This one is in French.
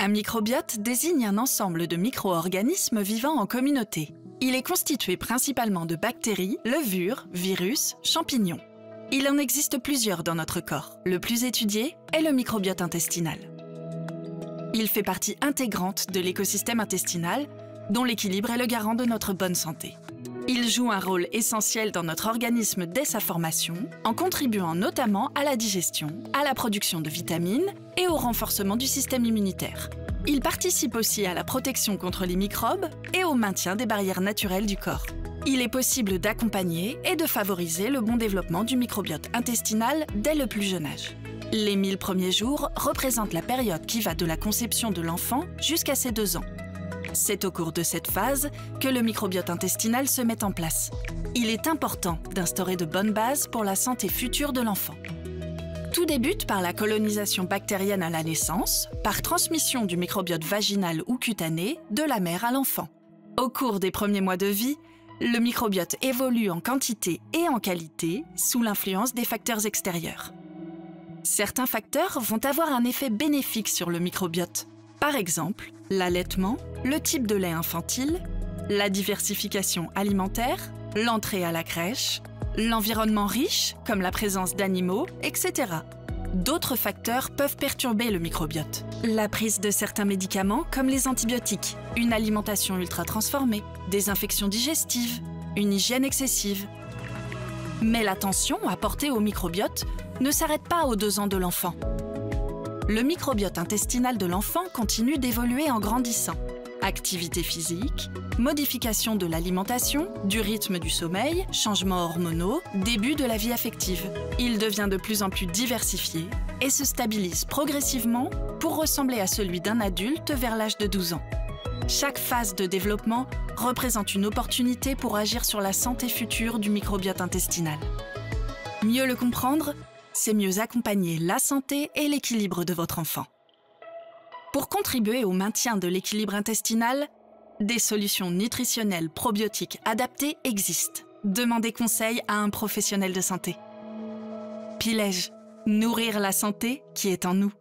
Un microbiote désigne un ensemble de micro-organismes vivant en communauté. Il est constitué principalement de bactéries, levures, virus, champignons. Il en existe plusieurs dans notre corps. Le plus étudié est le microbiote intestinal. Il fait partie intégrante de l'écosystème intestinal, dont l'équilibre est le garant de notre bonne santé. Il joue un rôle essentiel dans notre organisme dès sa formation, en contribuant notamment à la digestion, à la production de vitamines et au renforcement du système immunitaire. Il participe aussi à la protection contre les microbes et au maintien des barrières naturelles du corps. Il est possible d'accompagner et de favoriser le bon développement du microbiote intestinal dès le plus jeune âge. Les 1000 premiers jours représentent la période qui va de la conception de l'enfant jusqu'à ses 2 ans. C'est au cours de cette phase que le microbiote intestinal se met en place. Il est important d'instaurer de bonnes bases pour la santé future de l'enfant. Tout débute par la colonisation bactérienne à la naissance, par transmission du microbiote vaginal ou cutané de la mère à l'enfant. Au cours des premiers mois de vie, le microbiote évolue en quantité et en qualité sous l'influence des facteurs extérieurs. Certains facteurs vont avoir un effet bénéfique sur le microbiote. Par exemple, l'allaitement, le type de lait infantile, la diversification alimentaire, l'entrée à la crèche, l'environnement riche, comme la présence d'animaux, etc. D'autres facteurs peuvent perturber le microbiote. La prise de certains médicaments, comme les antibiotiques, une alimentation ultra-transformée, des infections digestives, une hygiène excessive. Mais l'attention apportée au microbiote ne s'arrête pas aux 2 ans de l'enfant. Le microbiote intestinal de l'enfant continue d'évoluer en grandissant. Activité physique, modification de l'alimentation, du rythme du sommeil, changements hormonaux, début de la vie affective. Il devient de plus en plus diversifié et se stabilise progressivement pour ressembler à celui d'un adulte vers l'âge de 12 ans. Chaque phase de développement représente une opportunité pour agir sur la santé future du microbiote intestinal. Mieux le comprendre, c'est mieux accompagner la santé et l'équilibre de votre enfant. Pour contribuer au maintien de l'équilibre intestinal, des solutions nutritionnelles probiotiques adaptées existent. Demandez conseil à un professionnel de santé. Pilège, nourrir la santé qui est en nous.